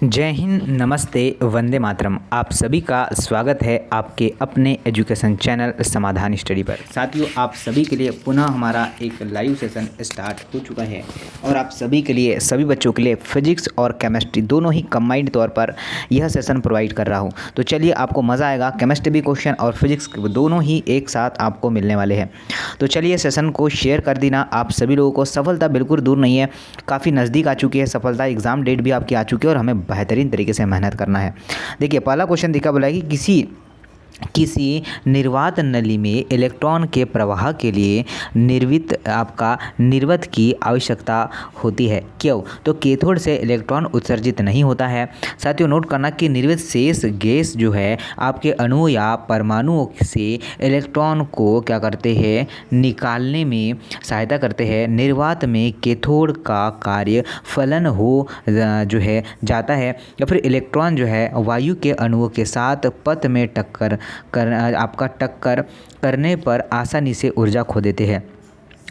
जय हिंद, नमस्ते, वंदे मातरम। आप सभी का स्वागत है आपके अपने एजुकेशन चैनल समाधान स्टडी पर। साथियों, आप सभी के लिए पुनः हमारा एक लाइव सेशन स्टार्ट हो चुका है और आप सभी के लिए, सभी बच्चों के लिए फिजिक्स और केमिस्ट्री दोनों ही कंबाइंड तौर पर यह सेशन प्रोवाइड कर रहा हूं। तो चलिए, आपको मज़ा आएगा। केमिस्ट्री भी क्वेश्चन और फिजिक्स दोनों ही एक साथ आपको मिलने वाले हैं। तो चलिए, सेशन को शेयर कर देना। आप सभी लोगों को सफलता बिल्कुल दूर नहीं है, काफ़ी नज़दीक आ चुकी है सफलता। एग्ज़ाम डेट भी आपकी आ चुकी है और हमें बेहतरीन तरीके से मेहनत करना है। देखिए, पहला क्वेश्चन देखा, बोला है कि किसी निर्वात नली में इलेक्ट्रॉन के प्रवाह के लिए निर्वत की आवश्यकता होती है। क्यों? तो कैथोड से इलेक्ट्रॉन उत्सर्जित नहीं होता है। साथियों, नोट करना कि निर्वित शेष गैस जो है आपके अणु या परमाणुओं से इलेक्ट्रॉन को क्या करते हैं, निकालने में सहायता करते हैं। निर्वात में कैथोड का कार्य फलन हो जो है जाता है, या फिर इलेक्ट्रॉन जो है वायु के अणुओं के साथ पथ में टक्कर करने पर आसानी से ऊर्जा खो देते हैं।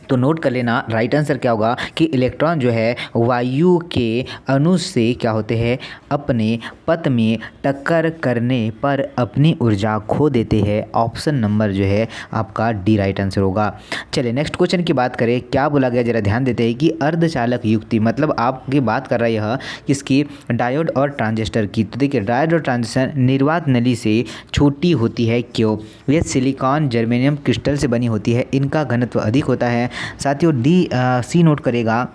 तो नोट कर लेना, राइट आंसर क्या होगा कि इलेक्ट्रॉन जो है वायु के अणु से क्या होते हैं, अपने पथ में टक्कर करने पर अपनी ऊर्जा खो देते हैं। ऑप्शन नंबर जो है आपका डी राइट आंसर होगा। चलिए, नेक्स्ट क्वेश्चन की बात करें। क्या बोला गया, जरा ध्यान देते हैं कि अर्धचालक युक्ति, मतलब आपकी बात कर रहा है यह किसकी, डायोड और ट्रांजिस्टर की। तो देखिए, डायोड और ट्रांजिस्टर निर्वात नली से छोटी होती है। क्यों? यह सिलिकॉन जर्मेनियम क्रिस्टल से बनी होती है, इनका घनत्व अधिक होता है। साथियों, सी नोट करेगा,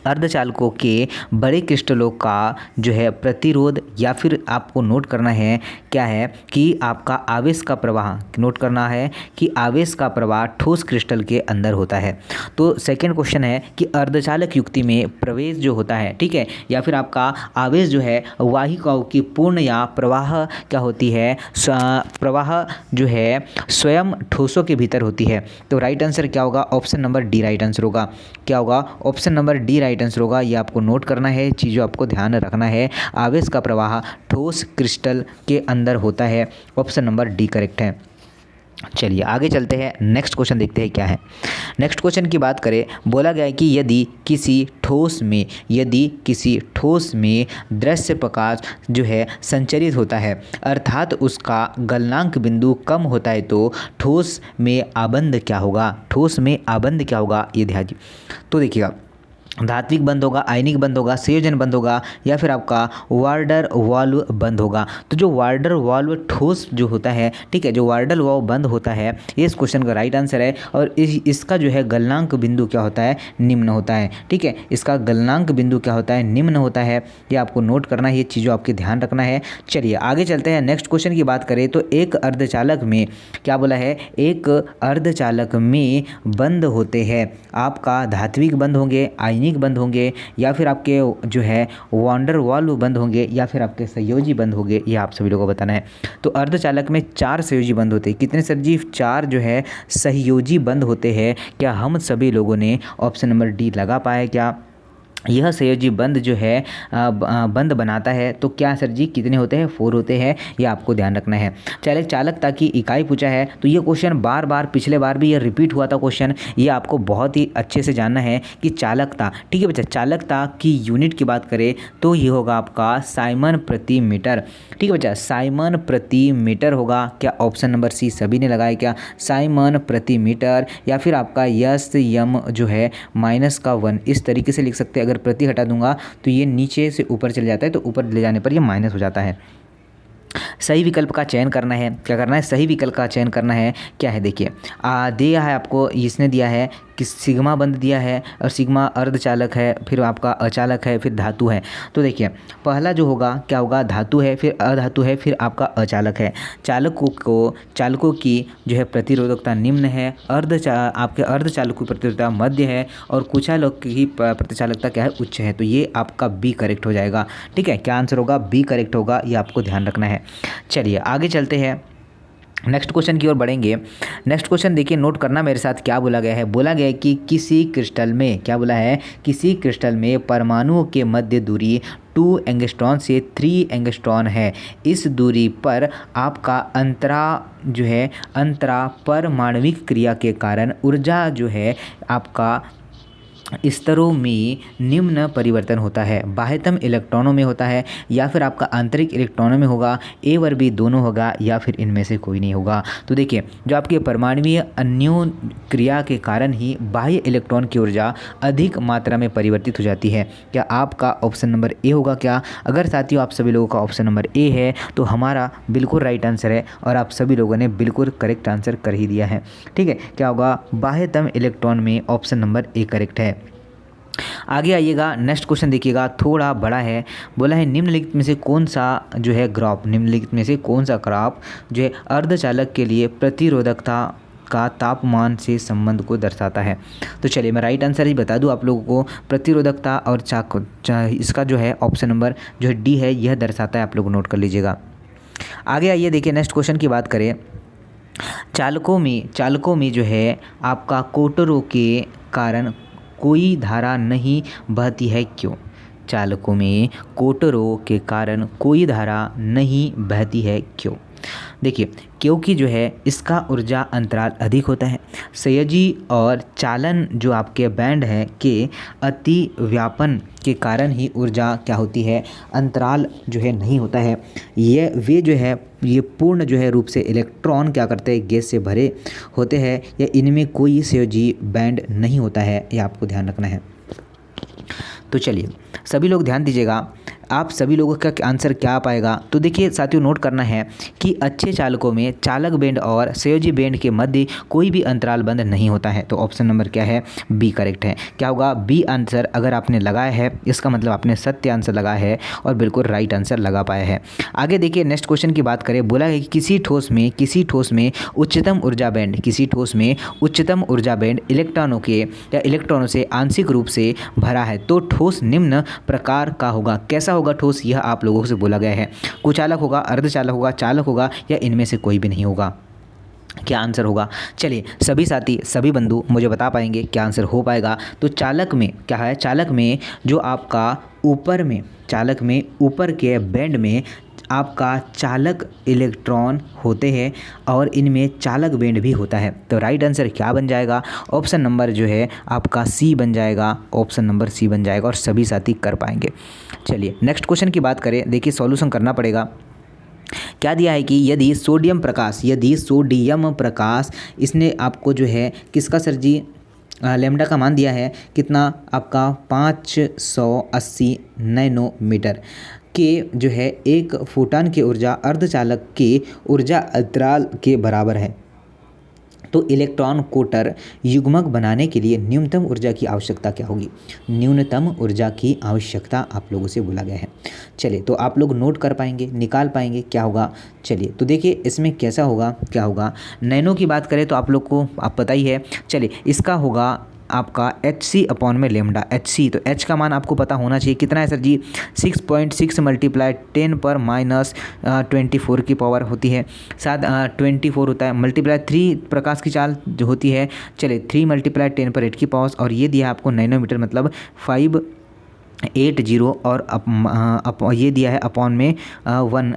अर्धचालकों के बड़े क्रिस्टलों का जो है प्रतिरोध, या फिर आपको नोट करना है क्या है कि आपका आवेश का प्रवाह, नोट करना है कि आवेश का प्रवाह ठोस क्रिस्टल के अंदर होता है। तो सेकंड क्वेश्चन है कि अर्धचालक युक्ति में प्रवेश जो होता है, ठीक है, या फिर आपका आवेश जो है वाहिकाओं की पूर्ण या प्रवाह क्या होती है, प्रवाह जो है स्वयं ठोसों के भीतर होती है। तो राइट आंसर क्या होगा? Option number D right answer होगा। क्या होगा? Option number D right answer होगा। ये आपको नोट करना है, चीज़ों आपको ध्यान रखना है। आवेश का प्रवाह ठोस क्रिस्टल के अंदर होता है। ऑप्शन नंबर डी करेक्ट है। चलिए, आगे चलते हैं। नेक्स्ट क्वेश्चन देखते हैं क्या है। नेक्स्ट क्वेश्चन की बात करें, बोला गया है कि यदि किसी ठोस में दृश्य प्रकाश जो है संचरित होता है, अर्थात उसका गलनांक बिंदु कम होता है, तो ठोस में आबंध क्या होगा? ठोस में आबंध क्या होगा, ये ध्यान दीजिए। तो देखिएगा, धात्विक बंध होगा, आयनिक बंध होगा, संयोजन बंध होगा, या फिर आपका वार्डर वाल्व बंध होगा। तो जो वार्डर वाल्व ठोस जो होता है, ठीक है, जो वार्डर वाल्व बंध होता है, ये इस क्वेश्चन का राइट आंसर है। और इसका जो है गलनांक बिंदु क्या होता है, निम्न होता है। ठीक है, इसका गलनांक बिंदु क्या होता है, निम्न होता है। ये आपको नोट करना है, ये चीज़ों आपके ध्यान रखना है। चलिए, आगे चलते हैं। नेक्स्ट क्वेश्चन की बात करें तो एक अर्धचालक में क्या बोला है, एक अर्धचालक में बंध होते हैं आपका धात्विक बंध होंगे, आयनिक बंद होंगे, या फिर आपके जो है वांडर वाल्व बंद होंगे, या फिर आपके संयोजी बंद होंगे। ये आप सभी लोगों को बताना है। तो अर्धचालक में 4 संयोजी बंद होते हैं। कितने सर जी? 4 जो है सहयोजी बंद होते हैं। क्या हम सभी लोगों ने ऑप्शन नंबर डी लगा पाए? क्या यह संयोजी बंध जो है बंध बनाता है? तो क्या सर जी कितने होते हैं? 4 होते हैं। ये आपको ध्यान रखना है। चालक चालकता की इकाई पूछा है, तो ये क्वेश्चन बार बार पिछले बार भी ये रिपीट हुआ था क्वेश्चन। ये आपको बहुत ही अच्छे से जानना है कि चालकता, ठीक है बच्चा, चालकता की यूनिट की बात करें तो ये होगा आपका साइमन प्रति मीटर। ठीक है बच्चा, साइमन प्रति मीटर होगा। क्या ऑप्शन नंबर सी सभी ने लगाया? क्या साइमन प्रति मीटर, या फिर आपका यस यम जो है -1, इस तरीके से लिख सकते हैं। अगर प्रति हटा दूंगा तो ये नीचे से ऊपर चले जाता है, तो ऊपर ले जाने पर ये माइनस हो जाता है। सही विकल्प का चयन करना है। क्या करना है? सही विकल्प का चयन करना है। क्या है देखिए, दिया है आपको, इसने दिया है कि सिग्मा बंध दिया है, और सिग्मा अर्धचालक है, फिर आपका अचालक है, फिर धातु है। तो देखिए, पहला जो होगा क्या होगा, धातु है, फिर अधातु है, फिर आपका अचालक है। चालकों की जो है प्रतिरोधकता निम्न है, आपके अर्धचालकों की प्रतिरोधकता मध्य है, और कुचालक की प्रतिचालकता क्या है, उच्च है। तो ये आपका बी करेक्ट हो जाएगा। ठीक है, क्या आंसर होगा? बी करेक्ट होगा। ये आपको ध्यान रखना है। चलिए, आगे चलते हैं। नेक्स्ट क्वेश्चन की ओर बढ़ेंगे। नेक्स्ट क्वेश्चन देखिए, नोट करना मेरे साथ। क्या बोला गया है? बोला गया है कि किसी क्रिस्टल में, क्या बोला है, किसी क्रिस्टल में परमाणुओं के मध्य दूरी 2 एंगस्ट्रॉन से 3 एंगस्ट्रॉन है। इस दूरी पर आपका अंतरा परमाणविक क्रिया के कारण ऊर्जा जो है आपका स्तरों में निम्न परिवर्तन होता है। बाह्यतम इलेक्ट्रॉनों में होता है या फिर आपका आंतरिक इलेक्ट्रॉनों में होगा, ए और बी दोनों होगा या फिर इनमें से कोई नहीं होगा। तो देखिए जो आपके परमाणुीय अन्योन क्रिया के कारण ही बाह्य इलेक्ट्रॉन की ऊर्जा अधिक मात्रा में परिवर्तित हो जाती है। क्या आपका ऑप्शन नंबर ए होगा क्या? अगर साथियों आप सभी लोगों का ऑप्शन नंबर ए है तो हमारा बिल्कुल राइट आंसर है और आप सभी लोगों ने बिल्कुल करेक्ट आंसर कर ही दिया है। ठीक है, क्या होगा? बाह्यतम इलेक्ट्रॉन में ऑप्शन नंबर ए करेक्ट है। आगे आइएगा, नेक्स्ट क्वेश्चन देखिएगा, थोड़ा बड़ा है। बोला है निम्नलिखित में से कौन सा जो है ग्राफ, निम्नलिखित में से कौन सा ग्राफ जो है अर्धचालक के लिए प्रतिरोधकता का तापमान से संबंध को दर्शाता है। तो चलिए मैं राइट आंसर ही बता दूं आप लोगों को, प्रतिरोधकता और इसका जो है ऑप्शन नंबर जो है डी है, यह दर्शाता है। आप लोग नोट कर लीजिएगा। आगे आइए देखिए, नेक्स्ट क्वेश्चन की बात करें। चालकों में जो है आपका कोटरों के कारण कोई धारा नहीं बहती है, क्यों? चालकों में कोटरों के कारण कोई धारा नहीं बहती है, क्यों? देखिए क्योंकि जो है इसका ऊर्जा अंतराल अधिक होता है। संयोजी और चालन जो आपके बैंड हैं के अति व्यापन के कारण ही ऊर्जा क्या होती है, अंतराल जो है नहीं होता है। ये पूर्ण जो है रूप से इलेक्ट्रॉन क्या करते हैं, गैस से भरे होते हैं या इनमें कोई संयोजी बैंड नहीं होता है, ये आपको ध्यान रखना है। तो चलिए सभी लोग ध्यान दीजिएगा, आप सभी लोगों का आंसर क्या आ पाएगा। तो देखिए साथियों नोट करना है कि अच्छे चालकों में चालक बैंड और संयोजी बैंड के मध्य कोई भी अंतराल बंध नहीं होता है। तो ऑप्शन नंबर क्या है, बी करेक्ट है। क्या होगा, बी आंसर अगर आपने लगाया है इसका मतलब आपने सत्य आंसर लगाया है और बिल्कुल राइट आंसर लगा पाया है। आगे देखिए नेक्स्ट क्वेश्चन की बात करें। बोला है कि किसी ठोस में उच्चतम ऊर्जा बैंड इलेक्ट्रॉनों से आंशिक रूप से भरा है। तो ठोस निम्न प्रकार का होगा। कैसा होगा ठोस, यह आप लोगों से बोला गया है। कुचालक होगा, अर्धचालक होगा, चालक होगा या इनमें से कोई भी नहीं होगा। क्या आंसर होगा? चलिए सभी साथी सभी बंधु मुझे बता पाएंगे क्या आंसर हो पाएगा। तो चालक में क्या है, चालक में जो आपका चालक में ऊपर के बैंड में आपका चालक इलेक्ट्रॉन होते हैं और इनमें चालक बैंड भी होता है। तो राइट आंसर क्या बन जाएगा, ऑप्शन नंबर जो है आपका सी बन जाएगा, ऑप्शन नंबर सी बन जाएगा और सभी साथी कर पाएंगे। चलिए नेक्स्ट क्वेश्चन की बात करें। देखिए सॉल्यूशन करना पड़ेगा। क्या दिया है कि यदि सोडियम प्रकाश इसने आपको जो है किसका सर जी लेमडा का मान दिया है कितना, आपका 580 नैनोमीटर के जो है एक फोटॉन की ऊर्जा अर्धचालक के ऊर्जा अंतराल के बराबर है। तो इलेक्ट्रॉन कोटर युग्मक बनाने के लिए न्यूनतम ऊर्जा की आवश्यकता क्या होगी? न्यूनतम ऊर्जा की आवश्यकता आप लोगों से बोला गया है। चलिए तो आप लोग नोट कर पाएंगे, निकाल पाएंगे क्या होगा। चलिए तो देखिए इसमें कैसा होगा, क्या होगा। नैनो की बात करें तो आप लोग को आप पता ही है। चलिए इसका होगा आपका HC अपॉन में लेमडा HC। तो H का मान आपको पता होना चाहिए कितना है सर जी, 6.6 मल्टीप्लाई 10⁻24 की पावर होती है, साथ 24 होता है, मल्टीप्लाई 3 प्रकाश की चाल जो होती है। चलिए 3 × 10⁸ की पावर और ये दिया आपको नैनोमीटर मतलब 580 और ये दिया है अपॉन में 1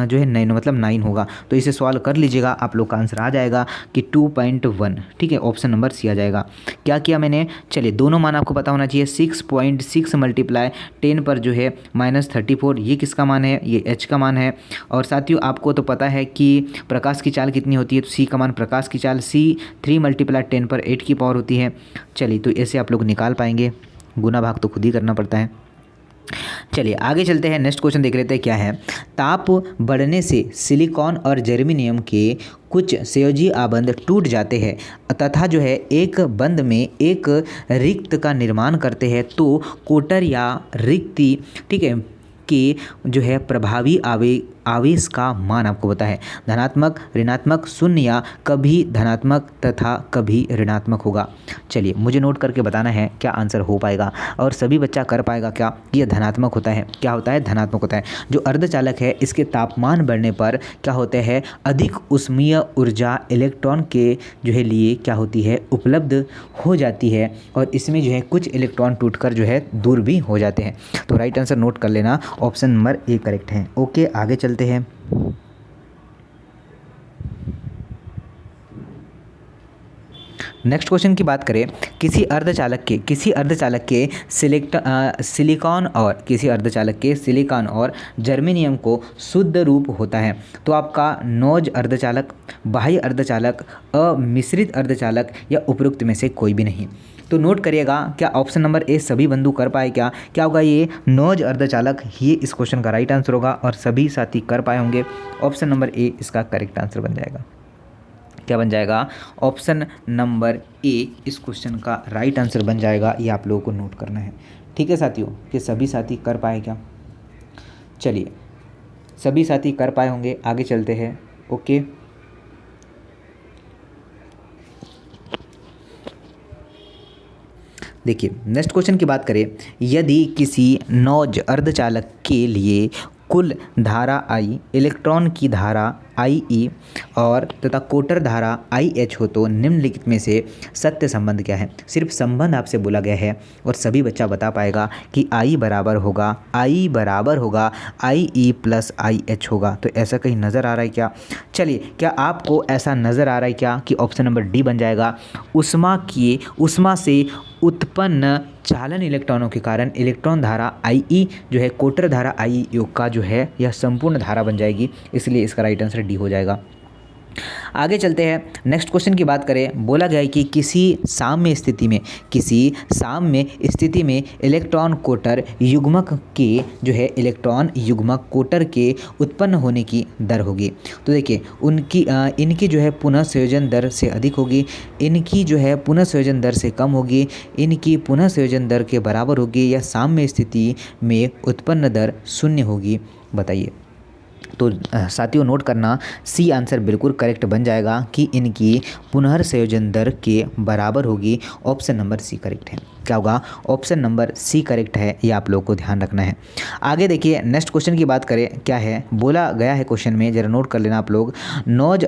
जो है नैनो मतलब 9 होगा। तो इसे सॉल्व कर लीजिएगा, आप लोग का आंसर आ जाएगा कि 2.1। ठीक है, ऑप्शन नंबर सी आ जाएगा। क्या किया मैंने, चलिए दोनों मान आपको पता होना चाहिए। 6.6 × 10 पर जो है -34 ये किसका मान है, ये H का मान है। और साथियों आपको तो पता है कि प्रकाश की चाल कितनी होती है, तो C का मान प्रकाश की चाल C 3 × 10 पर 8 की पावर होती है। चलिए तो ऐसे आप लोग निकाल पाएंगे, गुना भाग तो खुद ही करना पड़ता है। चलिए आगे चलते हैं, नेक्स्ट क्वेश्चन देख लेते हैं क्या है। ताप बढ़ने से सिलिकॉन और जर्मेनियम के कुछ संयोजी आबंध टूट जाते हैं तथा जो है एक बंध में एक रिक्त का निर्माण करते हैं। तो कोटर या रिक्ति ठीक है के जो है प्रभावी आवेश का मान आपको पता है, धनात्मक, ऋणात्मक, शून्य या कभी धनात्मक तथा कभी ऋणात्मक होगा। चलिए मुझे नोट करके बताना है क्या आंसर हो पाएगा और सभी बच्चा कर पाएगा क्या कि यह धनात्मक होता है। क्या होता है, धनात्मक होता है। जो अर्धचालक है इसके तापमान बढ़ने पर क्या होता है, अधिक ऊष्मीय ऊर्जा इलेक्ट्रॉन के जो है लिए क्या होती है, उपलब्ध हो जाती है और इसमें जो है कुछ इलेक्ट्रॉन टूटकर जो है दूर भी हो जाते हैं। तो राइट आंसर नोट कर लेना, ऑप्शन नंबर ए करेक्ट है। ओके आगे चलते हैं। नेक्स्ट क्वेश्चन की बात करें, किसी अर्धचालक के जर्मेनियम को शुद्ध रूप होता है, तो आपका नोज अर्धचालक, बाह्य अर्धचालक, अमिश्रित अर्धचालक या उपरोक्त में से कोई भी नहीं। तो नोट करिएगा, क्या ऑप्शन नंबर ए सभी बंधु कर पाए? क्या होगा? ये नोज अर्धचालक ही इस क्वेश्चन का राइट आंसर होगा और सभी साथी कर पाए होंगे। ऑप्शन नंबर ए इसका करेक्ट आंसर बन जाएगा। क्या बन जाएगा? ऑप्शन नंबर ए इस क्वेश्चन का राइट आंसर बन जाएगा। ये आप लोगों को नोट करना है। ठीक है साथियों, कि सभी साथी कर पाए क्या? चलिए, सभी साथी कर पाए होंगे, आगे चलते हैं। ओके, देखिए नेक्स्ट क्वेश्चन की बात करें, यदि किसी नौज अर्धचालक के लिए कुल धारा I, इलेक्ट्रॉन की धारा IE और तथा कोटर धारा IH हो तो निम्नलिखित में से सत्य संबंध क्या है? सिर्फ संबंध आपसे बोला गया है और सभी बच्चा बता पाएगा कि I बराबर होगा IE प्लस IH होगा। तो ऐसा कहीं नज़र आ रहा है क्या? चलिए, क्या आपको ऐसा नज़र आ रहा है क्या कि ऑप्शन नंबर डी बन जाएगा? उष्मा से उत्पन्न चालन इलेक्ट्रॉनों के कारण इलेक्ट्रॉन धारा IE जो है कोटर धारा IE योग का जो है यह संपूर्ण धारा बन जाएगी, इसलिए इसका राइट आंसर डी हो जाएगा। आगे चलते हैं। नेक्स्ट क्वेश्चन की बात करें, बोला गया है कि किसी साम्य स्थिति में इलेक्ट्रॉन कोटर युग्मक के जो है इलेक्ट्रॉन युग्मक कोटर के उत्पन्न होने की दर होगी। तो देखिए इनकी जो है पुनः संयोजन दर से अधिक होगी, इनकी जो है पुनः संयोजन दर से कम होगी, इनकी पुनः संयोजन दर के बराबर होगी या साम्य स्थिति में उत्पन्न दर शून्य होगी। बताइए। तो साथियों नोट करना, सी आंसर बिल्कुल करेक्ट बन जाएगा कि इनकी पुनर्संयोजन दर के बराबर होगी। ऑप्शन नंबर सी करेक्ट है। क्या होगा? ऑप्शन नंबर सी करेक्ट है, ये आप लोगों को ध्यान रखना है। आगे देखिए नेक्स्ट क्वेश्चन की बात करें, क्या है बोला गया है क्वेश्चन में, जरा नोट कर लेना आप लोग। नौज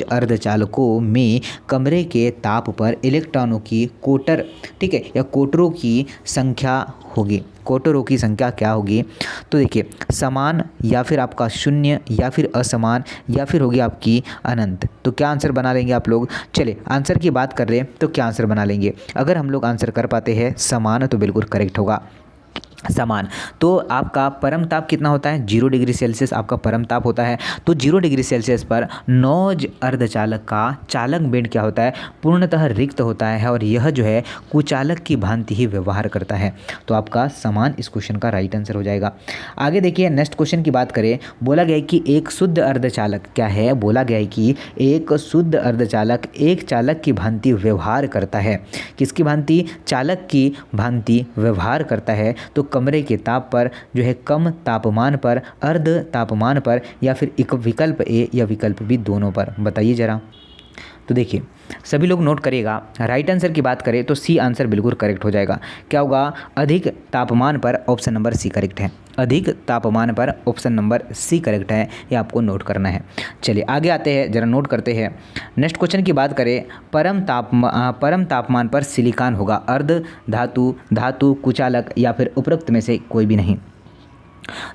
अर्धचालकों में कमरे के ताप पर इलेक्ट्रॉनों की कोटर, ठीक है, या कोटरों की संख्या होगी। कोटरों की संख्या क्या होगी? तो देखिए समान या फिर आपका शून्य या फिर असमान या फिर होगी आपकी अनंत। तो क्या आंसर बना लेंगे आप लोग? चलिए आंसर की बात कर रहे हैं तो क्या आंसर बना लेंगे? अगर हम लोग आंसर कर पाते हैं समान तो बिल्कुल करेक्ट होगा। समान, तो आपका परम ताप कितना होता है? 0 डिग्री सेल्सियस आपका परम ताप होता है। तो 0 डिग्री सेल्सियस पर नौज अर्धचालक का चालक बेंड क्या होता है? पूर्णतः रिक्त होता है और यह जो है कुचालक की भांति ही व्यवहार करता है। तो आपका समान इस क्वेश्चन का राइट आंसर हो जाएगा। आगे देखिए नेक्स्ट क्वेश्चन की बात करें, बोला गया है कि एक शुद्ध अर्धचालक क्या है? बोला गया है कि एक शुद्ध अर्धचालक एक चालक की भांति व्यवहार करता है। किसकी भांति? चालक की भांति व्यवहार करता है। तो कमरे के ताप पर जो है कम तापमान पर, अर्ध तापमान पर या फिर एक विकल्प ए या विकल्प बी दोनों पर? बताइए जरा। तो देखिए सभी लोग नोट करिएगा, राइट आंसर की बात करें तो सी आंसर बिल्कुल करेक्ट हो जाएगा। क्या होगा? अधिक तापमान पर, ऑप्शन नंबर सी करेक्ट है। अधिक तापमान पर ऑप्शन नंबर सी करेक्ट है, ये आपको नोट करना है। चलिए आगे आते हैं, जरा नोट करते हैं। नेक्स्ट क्वेश्चन की बात करें, परम तापमान पर सिलिकॉन होगा अर्ध धातु कुचालक या फिर उपरोक्त में से कोई भी नहीं।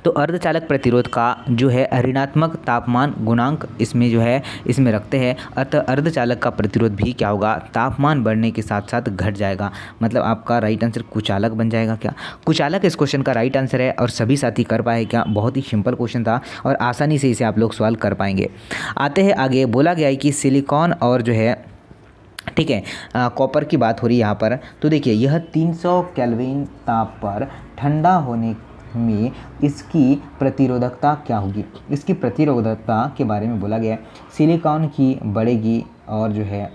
तो अर्धचालक प्रतिरोध का जो है ऋणात्मक तापमान गुणांक इसमें रखते हैं, अतः अर्धचालक का प्रतिरोध भी क्या होगा? तापमान बढ़ने के साथ साथ घट जाएगा। मतलब आपका राइट आंसर कुचालक बन जाएगा। क्या कुचालक इस क्वेश्चन का राइट आंसर है और सभी साथी कर पाए क्या? बहुत ही सिंपल क्वेश्चन था और आसानी से इसे आप लोग सॉल्व कर पाएंगे। आते हैं आगे, बोला गया है कि सिलिकॉन और जो है, ठीक है, कॉपर की बात हो रही है यहाँ पर। तो देखिए यह 300 केल्विन ताप पर ठंडा होने में इसकी प्रतिरोधकता क्या होगी? इसकी प्रतिरोधकता के बारे में बोला गया है। सिलिकॉन की बढ़ेगी और जो है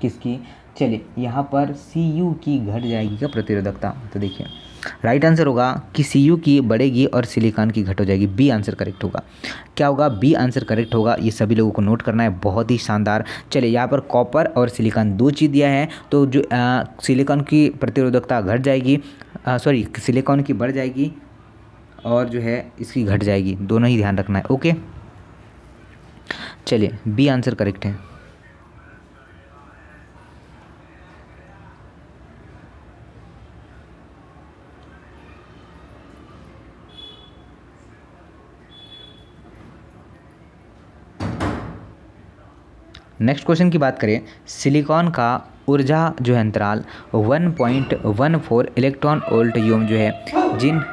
किसकी? चलिए यहाँ पर Cu की घट जाएगी क्या प्रतिरोधकता? तो देखिए राइट आंसर होगा कि Cu की बढ़ेगी और सिलिकॉन की घट हो जाएगी। बी आंसर करेक्ट होगा। क्या होगा? बी आंसर करेक्ट होगा। ये सभी लोगों को नोट करना है, बहुत ही शानदार। चलिए यहाँ पर कॉपर और सिलिकॉन दो चीज़ दिया है, तो जो सिलिकॉन की प्रतिरोधकता घट जाएगी, सिलिकॉन की बढ़ जाएगी और जो है इसकी घट जाएगी, दोनों ही ध्यान रखना है। ओके चलिए बी आंसर करेक्ट है। नेक्स्ट क्वेश्चन की बात करें, सिलिकॉन का ऊर्जा जो है अंतराल 1.14 इलेक्ट्रॉन वोल्ट यूम जो है जिन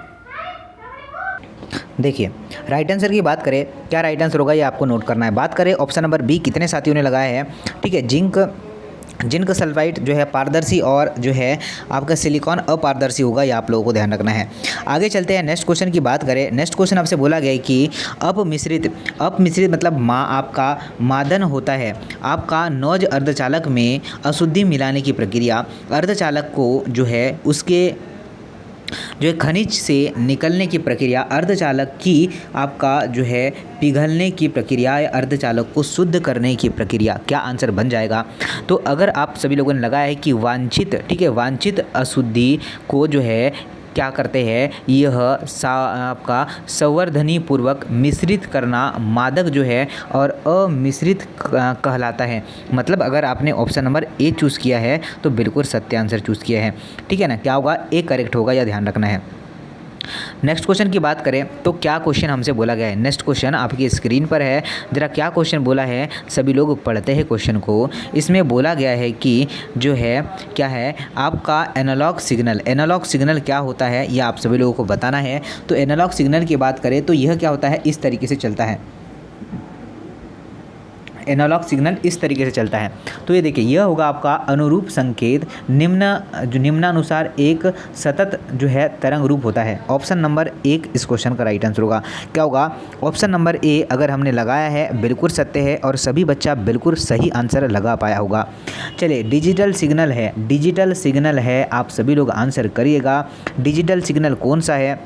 देखिए राइट आंसर की बात करें, क्या राइट आंसर होगा ये आपको नोट करना है। बात करें ऑप्शन नंबर बी, कितने साथियों ने लगाया है, ठीक है। जिंक सल्फाइड जो है पारदर्शी और जो है आपका सिलिकॉन अपारदर्शी होगा, ये आप लोगों को ध्यान रखना है। आगे चलते हैं, नेक्स्ट क्वेश्चन की बात करें। नेक्स्ट क्वेश्चन आपसे बोला गया है कि अपमिश्रित मतलब आपका मादन होता है आपका नौज अर्धचालक में अशुद्धि मिलाने की प्रक्रिया अर्धचालक को जो है उसके जो है खनिज से निकलने की प्रक्रिया अर्धचालक की आपका जो है पिघलने की प्रक्रिया या अर्धचालक को शुद्ध करने की प्रक्रिया, क्या आंसर बन जाएगा। तो अगर आप सभी लोगों ने लगाया है कि वांछित, ठीक है, वांछित अशुद्धि को जो है क्या करते हैं, यह आपका संवर्धनी पूर्वक मिश्रित करना मादक जो है और अमिश्रित कहलाता है। मतलब अगर आपने ऑप्शन नंबर ए चूज़ किया है तो बिल्कुल सत्य आंसर चूज़ किया है, ठीक है ना। क्या होगा, ए करेक्ट होगा, यह ध्यान रखना है। नेक्स्ट क्वेश्चन की बात करें तो क्या क्वेश्चन हमसे बोला गया है। नेक्स्ट क्वेश्चन आपकी स्क्रीन पर है, जरा क्या क्वेश्चन बोला है सभी लोग पढ़ते हैं क्वेश्चन को। इसमें बोला गया है कि जो है क्या है आपका एनालॉग सिग्नल क्या होता है, यह आप सभी लोगों को बताना है। तो एनालॉग सिग्नल की बात करें तो यह क्या होता है, इस तरीके से चलता है। एनालॉग सिग्नल इस तरीके से चलता है। तो ये देखिए, यह होगा आपका अनुरूप संकेत निम्नानुसार एक सतत जो है तरंग रूप होता है। ऑप्शन नंबर 1 इस क्वेश्चन का राइट आंसर होगा। क्या होगा, ऑप्शन नंबर ए अगर हमने लगाया है बिल्कुल सत्य है और सभी बच्चा बिल्कुल सही आंसर लगा पाया होगा। चलिए, डिजिटल सिग्नल है, आप सभी लोग आंसर करिएगा। डिजिटल सिग्नल कौन सा है।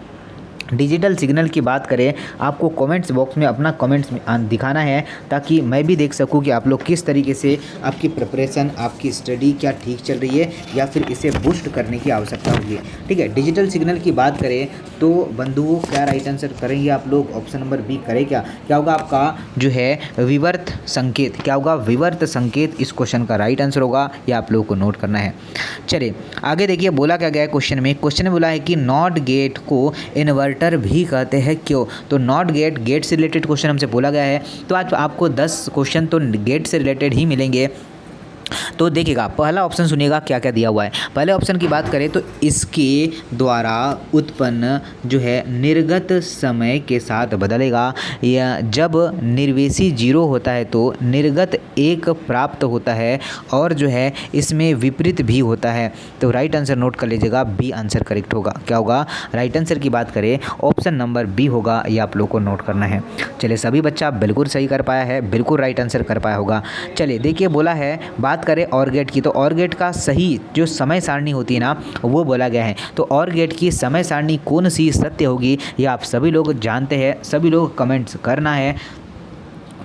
डिजिटल सिग्नल की बात करें, आपको कमेंट्स बॉक्स में अपना कमेंट्स दिखाना है ताकि मैं भी देख सकूं कि आप लोग किस तरीके से आपकी प्रिपरेशन, आपकी स्टडी क्या ठीक चल रही है या फिर इसे बूस्ट करने की आवश्यकता होगी, ठीक है। डिजिटल सिग्नल की बात करें तो बंधुओं क्या राइट आंसर करेंगे आप लोग, ऑप्शन नंबर बी करें क्या होगा आपका जो है विवर्त संकेत। क्या होगा, विवर्त संकेत इस क्वेश्चन का राइट आंसर होगा, यह आप लोगों को नोट करना है। चलिए आगे देखिए, बोला क्या गया है क्वेश्चन में बोला है कि नॉट गेट को इन्वर्टर भी कहते हैं, क्यों। तो नॉट गेट से रिलेटेड क्वेश्चन हमसे बोला गया है। तो आज आपको 10 क्वेश्चन तो गेट से रिलेटेड ही मिलेंगे। तो देखिएगा, पहला ऑप्शन सुनिएगा क्या क्या दिया हुआ है। पहले ऑप्शन की बात करें तो इसके द्वारा उत्पन्न जो है निर्गत समय के साथ बदलेगा, या जब निर्वेशी 0 होता है तो निर्गत 1 प्राप्त होता है, और जो है इसमें विपरीत भी होता है। तो राइट आंसर नोट कर लीजिएगा, बी आंसर करेक्ट होगा। क्या होगा, राइट आंसर की बात करें ऑप्शन नंबर बी होगा, ये आप लोग को नोट करना है। चलिए, सभी बच्चा बिल्कुल सही कर पाया है, बिल्कुल राइट आंसर कर पाया होगा। चलिए देखिए, बोला है बात करें और गेट की, तो और गेट का सही जो समय सारणी होती है ना, वो बोला गया है। तो और गेट की समय सारणी कौन सी सत्य होगी, ये आप सभी लोग जानते हैं, सभी लोग कमेंट्स करना है।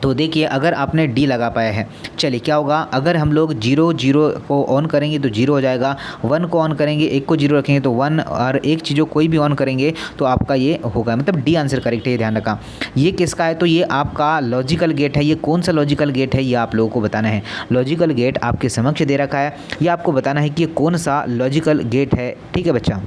तो देखिए, अगर आपने डी लगा पाया है, चलिए क्या होगा, अगर हम लोग 0 को ऑन करेंगे तो 0 हो जाएगा, 1 को ऑन करेंगे, 1 को 0 रखेंगे तो 1, और एक चीज़ों कोई भी ऑन करेंगे तो आपका ये होगा, मतलब डी आंसर करेक्ट है, ध्यान रखा। ये किसका है, तो ये आपका लॉजिकल गेट है। ये कौन सा लॉजिकल गेट है, ये आप लोगों को बताना है। लॉजिकल गेट आपके समक्ष दे रखा है, ये आपको बताना है कि ये कौन सा लॉजिकल गेट है, ठीक है बच्चा।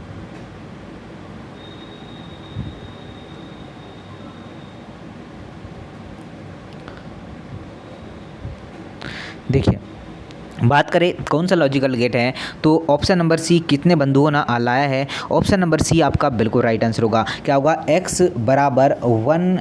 देखिए, बात करें कौन सा लॉजिकल गेट है, तो ऑप्शन नंबर सी कितने बंधुओं ने लाया है, ऑप्शन नंबर सी आपका बिल्कुल राइट आंसर होगा। क्या होगा, x बराबर 1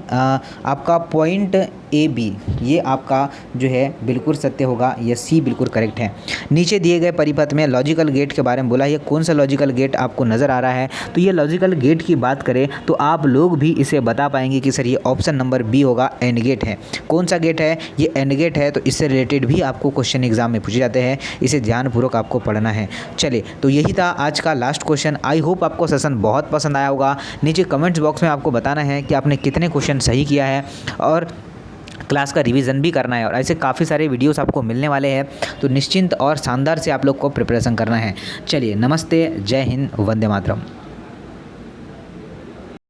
आपका पॉइंट ए बी, ये आपका जो है बिल्कुल सत्य होगा, यह सी बिल्कुल करेक्ट है। नीचे दिए गए परिपथ में लॉजिकल गेट के बारे में बोला है, ये कौन सा लॉजिकल गेट आपको नज़र आ रहा है। तो ये लॉजिकल गेट की बात करें तो आप लोग भी इसे बता पाएंगे कि सर ये ऑप्शन नंबर बी होगा, एंड गेट है। कौन सा गेट है, ये एंड गेट है। तो इससे रिलेटेड भी आपको क्वेश्चन एग्जाम में पूछे जाते हैं, इसे ध्यानपूर्वक आपको पढ़ना है। चलिए, तो यही था आज का लास्ट क्वेश्चन। आई होप आपको सेशन बहुत पसंद आया होगा। नीचे कमेंट्स बॉक्स में आपको बताना है कि आपने कितने क्वेश्चन सही किया है, और क्लास का रिवीजन भी करना है, और ऐसे काफ़ी सारे वीडियोस आपको मिलने वाले हैं। तो निश्चिंत और शानदार से आप लोग को प्रिपरेशन करना है। चलिए, नमस्ते, जय हिंद, वंदे मातरम।